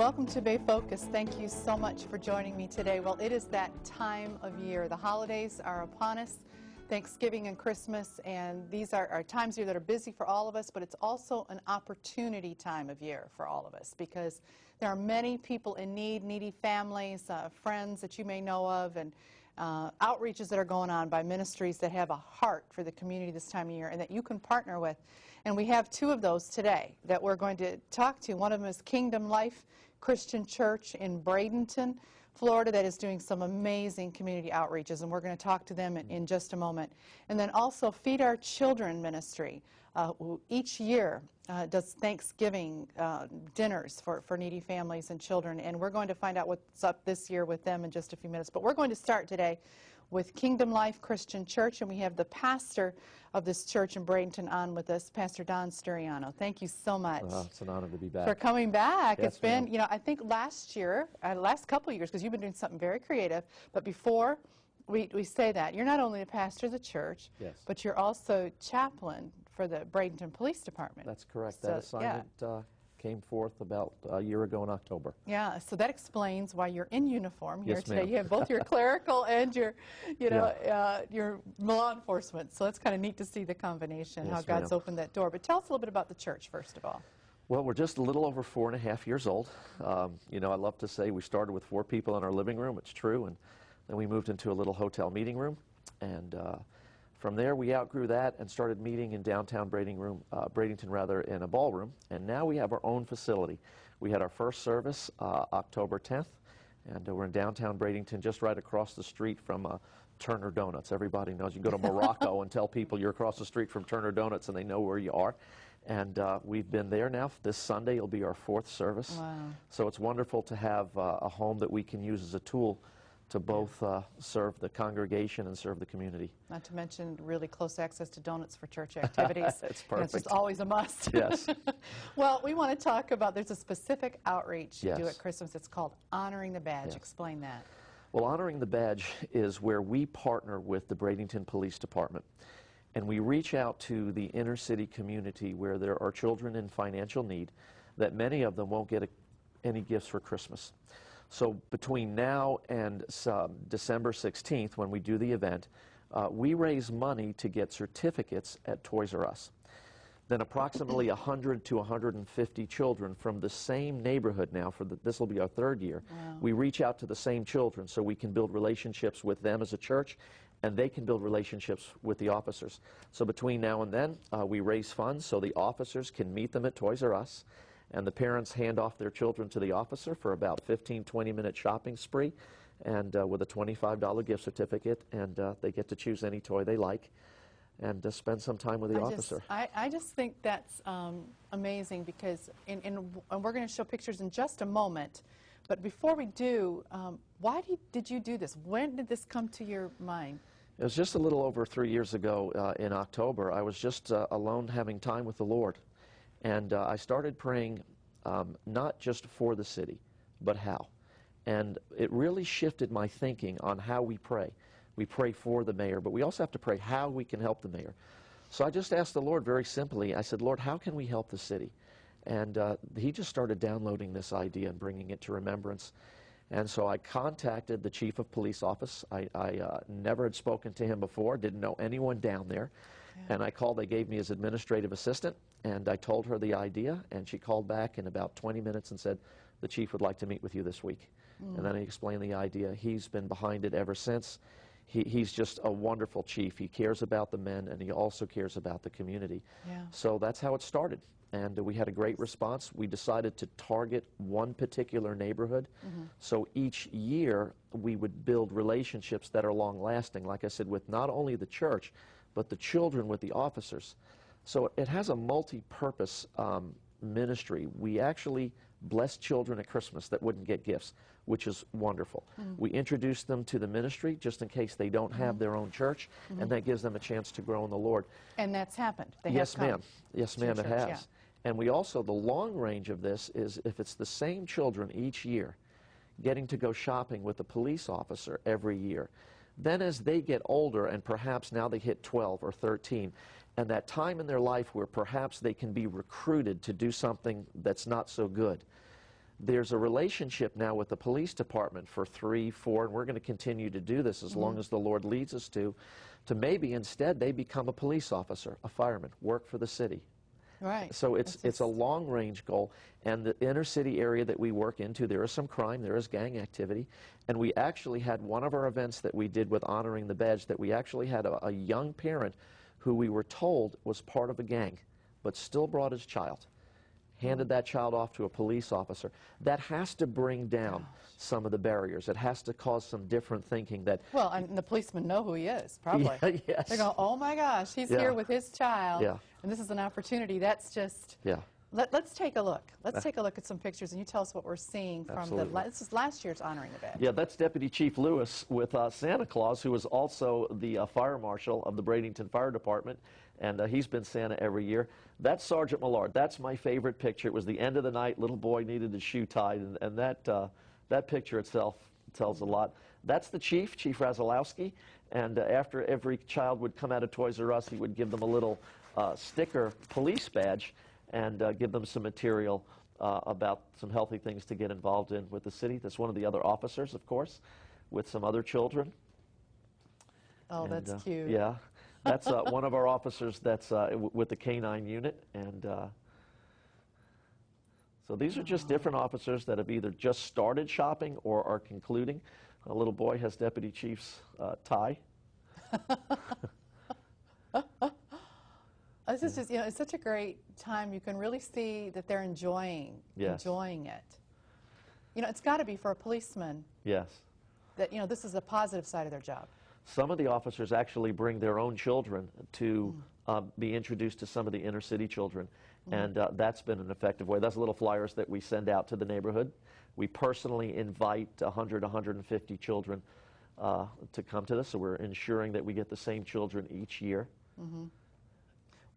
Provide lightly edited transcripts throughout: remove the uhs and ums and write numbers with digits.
Welcome to Bayfocus. Thank you so much for joining me today. Well, it is that time of year. The holidays are upon us, Thanksgiving and Christmas, and these are times of year that are busy for all of us, but it's also an opportunity time of year for all of us because there are many people in need, needy families, friends that you may know of, and outreaches that are going on by ministries that have a heart for the community this time of year and that you can partner with. And we have two of those today that we're going to talk to. One of them is Kingdom Life Christian Church in Bradenon, Florida, that is doing some amazing community outreaches, and we're going to talk to them in just a moment. And then also Feed Our Children Ministry, who each year does Thanksgiving dinners for needy families and children, and we're going to find out what's up this year with them in just a few minutes. But we're going to start today with Kingdom Life Christian Church, and we have the pastor of this church in Bradenon on with us, Pastor Don Sturiano. Thank you so much. It's an honor to be back. For coming back. Yes, it's been, you know, I think last year, last couple of years, because you've been doing something very creative, but before we say that, you're not only the pastor of the church, yes, but you're also chaplain for the Bradenon Police Department. That's correct. So, that assignment came forth about a year ago in October. Yeah, so that explains why you're in uniform here Yes, today. ma'am. You have both your clerical and your, your law enforcement. So it's kind of neat to see the combination, Yes, how God's ma'am. opened that door. But tell us a little bit about the church, first of all. Well, we're just a little over 4.5 years old. You know, I love to say we started with 4 people in our living room. It's true. And then we moved into a little hotel meeting room. And from there, we outgrew that and started meeting in downtown Bradenton, in a ballroom. And now we have our own facility. We had our first service October 10th, and we're in downtown Bradenton, just right across the street from Turner Donuts. Everybody knows. You go to Morocco and tell people you're across the street from Turner Donuts, and they know where you are. And we've been there now. This Sunday will be our 4th service. Wow. So it's wonderful to have a home that we can use as a tool to both serve the congregation and serve the community. Not to mention really close access to donuts for church activities. It's perfect. And it's just always a must. Yes. Well, we want to talk about, there's a specific outreach you do Yes. at Christmas. It's called Honoring the Badge. Yes. Explain that. Well, Honoring the Badge is where we partner with the Bradenton Police Department. And we reach out to the inner city community where there are children in financial need, that many of them won't get any gifts for Christmas. So between now and December 16th, when we do the event, we raise money to get certificates at Toys R Us. Then approximately 100 to 150 children from the same neighborhood now, this will be our 3rd year, Wow. we reach out to the same children so we can build relationships with them as a church, and they can build relationships with the officers. So between now and then, we raise funds so the officers can meet them at Toys R Us, and the parents hand off their children to the officer for about 15, 20-minute shopping spree, and with a $25 gift certificate, and they get to choose any toy they like and spend some time with the officer. I just think that's amazing because, and we're going to show pictures in just a moment, but before we do, why did you do this? When did this come to your mind? It was just a little over 3 years ago in October. I was just alone having time with the Lord. And I started praying not just for the city, but how. And it really shifted my thinking on how we pray. We pray for the mayor, but we also have to pray how we can help the mayor. So I just asked the Lord very simply, I said, Lord, how can we help the city? And he just started downloading this idea and bringing it to remembrance. And so I contacted the chief of police office. I never had spoken to him before, didn't know anyone down there. Yeah. And I called, they gave me his administrative assistant, and I told her the idea, and she called back in about 20 minutes and said, the chief would like to meet with you this week. And then I explained the idea. He's been behind it ever since. He's just a wonderful chief. He cares about the men, and he also cares about the community. Yeah. So that's how it started. And we had a great response. We decided to target one particular neighborhood. So each year, we would build relationships that are long-lasting, like I said, with not only the church, but the children with the officers. So it has a multi-purpose ministry. We actually bless children at Christmas that wouldn't get gifts, which is wonderful. We introduce them to the ministry just in case they don't have their own church, and that gives them a chance to grow in the Lord. And that's happened. They Yes, have come ma'am. Yes, ma'am, to it church, has. yeah. And we also, the long range of this is if it's the same children each year, getting to go shopping with a police officer every year. Then as they get older, and perhaps now they hit 12 or 13, and that time in their life where perhaps they can be recruited to do something that's not so good, there's a relationship now with the police department for 3, 4, and we're going to continue to do this as long as the Lord leads us to maybe instead they become a police officer, a fireman, work for the city. Right. So it's a long-range goal, and the inner city area that we work into, there is some crime, there is gang activity, and we actually had one of our events that we did with Honoring the Badge that we actually had a young parent who we were told was part of a gang, but still brought his child, handed that child off to a police officer. That has to bring down some of the barriers. It has to cause some different thinking that... Well, and the policemen know who he is, probably. Yeah, yes. They go, oh my gosh, he's here with his child, and this is an opportunity. That's just... Yeah. Let's take a look. Let's take a look at some pictures, and you tell us what we're seeing from this is last year's Honoring the Badge. Yeah, that's Deputy Chief Lewis with Santa Claus, who is also the fire marshal of the Bradenton Fire Department, and he's been Santa every year. That's Sergeant Millard. That's my favorite picture. It was the end of the night. Little boy needed his shoe tied, and that picture itself tells a lot. That's the chief, Chief Razalowski, and after every child would come out of Toys R Us, he would give them a little sticker police badge and give them some material about some healthy things to get involved in with the city. That's one of the other officers, of course, with some other children. Oh, and, that's cute. Yeah. That's one of our officers that's with the K-9 unit. And so these are just different officers that have either just started shopping or are concluding. A little boy has Deputy Chief's tie. This is just, it's such a great time. You can really see that they're enjoying it. It's got to be for a policeman. Yes. That, this is a positive side of their job. Some of the officers actually bring their own children to be introduced to some of the inner city children, and that's been an effective way. That's little flyers that we send out to the neighborhood. We personally invite 100, 150 children to come to this, so we're ensuring that we get the same children each year.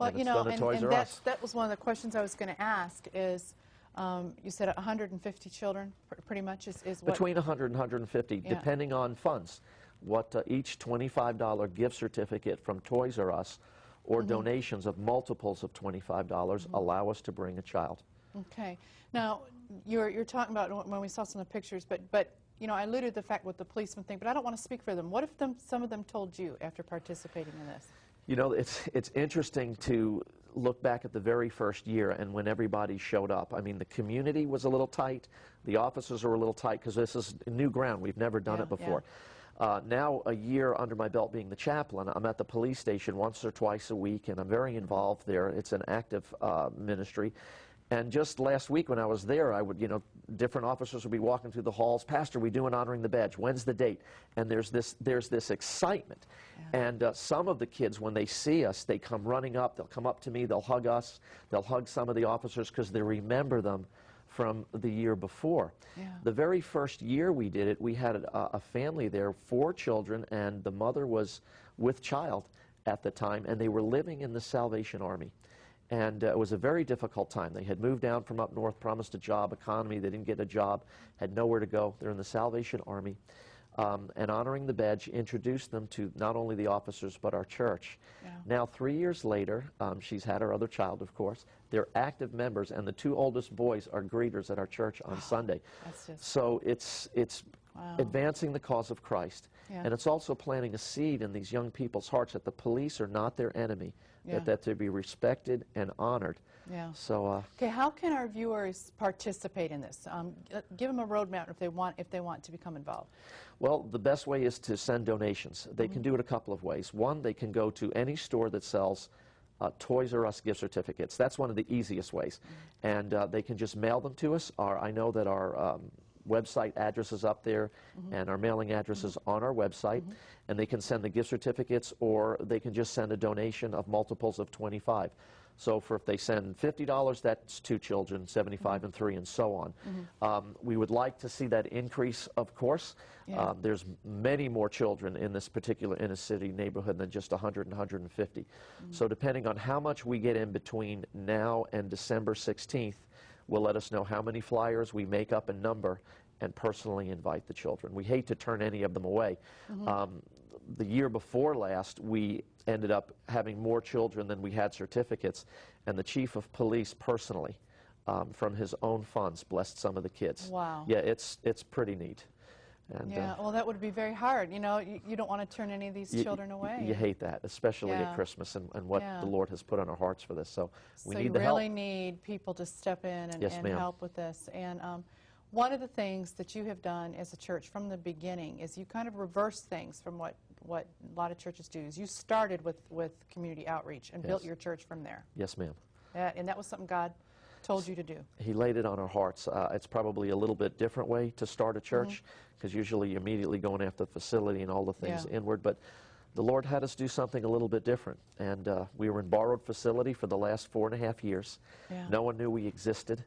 Well, and that was one of the questions I was going to ask is, you said 150 children, pretty much, is what? Between 100 and 150, depending on funds. What each $25 gift certificate from Toys R Us or donations of multiples of $25 allow us to bring a child. Okay. Now, you're talking about when we saw some of the pictures, but I alluded to the fact with the policeman thing, but I don't want to speak for them. What if some of them told you after participating in this? It's interesting to look back at the very first year and when everybody showed up. I mean, the community was a little tight. The officers were a little tight because this is new ground. We've never done it before. Now, a year under my belt being the chaplain, I'm at the police station once or twice a week, and I'm very involved there. It's an active ministry. And just last week when I was there, I would, different officers would be walking through the halls. Pastor, we doing Honoring the Badge? When's the date? And there's this excitement. And some of the kids, when they see us, they come running up. They'll come up to me. They'll hug us. They'll hug some of the officers because they remember them from the year before. The very first year we did it, we had a family there, 4 children, and the mother was with child at the time, and they were living in the Salvation Army. And it was a very difficult time. They had moved down from up north, promised a job, economy, they didn't get a job, had nowhere to go. They're in the Salvation Army. And Honoring the Badge introduced them to not only the officers but our church. Now, 3 years later, she's had her other child, of course. They're active members, and the 2 oldest boys are greeters at our church on Sunday. So it's advancing the cause of Christ. And it's also planting a seed in these young people's hearts that the police are not their enemy, that they be respected and honored. So, okay, how can our viewers participate in this? Give them a roadmap if they want to become involved. Well, the best way is to send donations. They can do it a couple of ways. One, they can go to any store that sells Toys R Us gift certificates. That's one of the easiest ways. And they can just mail them to us. I know that our website address is up there, and our mailing address is on our website, and they can send the gift certificates, or they can just send a donation of multiples of 25. So if they send $50, that's 2 children, 75 and 3, and so on. We would like to see that increase, of course. There's many more children in this particular inner city neighborhood than just 100 and 150. So depending on how much we get in between now and December 16th, will let us know how many flyers we make up and number and personally invite the children. We hate to turn any of them away. The year before last, we ended up having more children than we had certificates, and the chief of police personally from his own funds, blessed some of the kids. Wow. Yeah, it's pretty neat. And, yeah, well, that would be very hard. You know, you don't want to turn any of these children away. You hate that, especially Yeah. at Christmas and what Yeah. the Lord has put on our hearts for this. So we So need you the help. really need people to step in and, Yes, ma'am. help with this. And one of the things that you have done as a church from the beginning is you kind of reverse things from what a lot of churches do. Is you started with community outreach and built Yes. your church from there. Yes, ma'am. And that was something God told you to do. He laid it on our hearts. It's probably a little bit different way to start a church, because usually you're immediately going after the facility and all the things Yeah. inward. But the Lord had us do something a little bit different. And we were in borrowed facility for the last 4.5 years. Yeah. No one knew we existed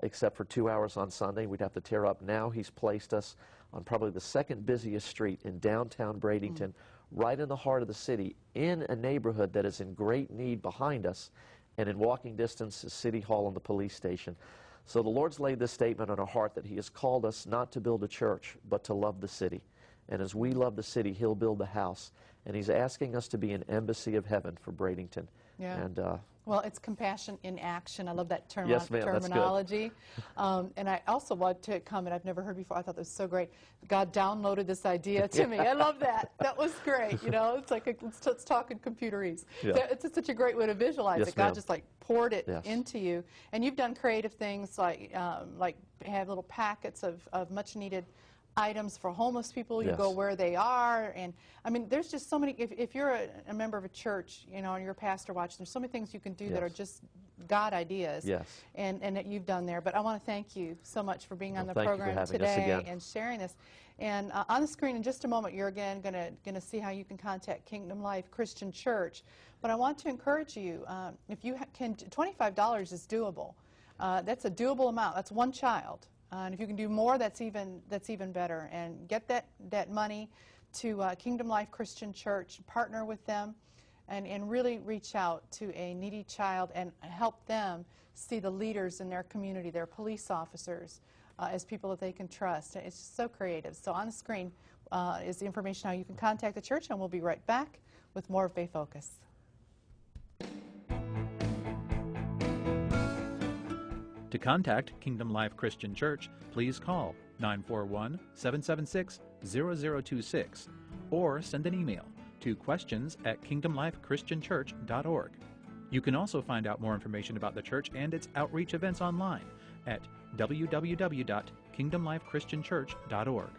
except for 2 hours on Sunday. We'd have to tear up. Now he's placed us on probably the second busiest street in downtown Bradenton, right in the heart of the city, in a neighborhood that is in great need behind us. And in walking distance is City Hall and the police station. So the Lord's laid this statement on our heart that he has called us not to build a church, but to love the city. And as we love the city, he'll build the house. And he's asking us to be an embassy of heaven for Bradenton. Yeah. And Well, it's compassion in action. I love that Yes, ma'am, that's good. terminology. And I also want to comment, I've never heard before, I thought that was so great. God downloaded this idea to me. I love that. That was great. You know, it's like, let's talk in computerese. Yeah. It's such a great way to visualize Yes, it. God ma'am. just like poured it Yes. into you. And you've done creative things like have little packets of much needed items for homeless people. You Yes. go where they are, and I mean, there's just so many. If you're a member of a church, you know, and you're a pastor watching, there's so many things you can do that are Yes. just God ideas. Yes. And that you've done there. But I want to thank you so much for being on the Well, thank you for program having us today again. and sharing this. And on the screen in just a moment, you're again going to see how you can contact Kingdom Life Christian Church. But I want to encourage you, if you can, $25 is doable. That's a doable amount. That's one child. And if you can do more, that's even better. And get that money to Kingdom Life Christian Church, partner with them, and really reach out to a needy child and help them see the leaders in their community, their police officers, as people that they can trust. It's just so creative. So on the screen is the information how you can contact the church, and we'll be right back with more of Bayfocus. To contact Kingdom Life Christian Church, please call 941-776-0026 or send an email to questions@kingdomlifechristianchurch.org. You can also find out more information about the church and its outreach events online at www.kingdomlifechristianchurch.org.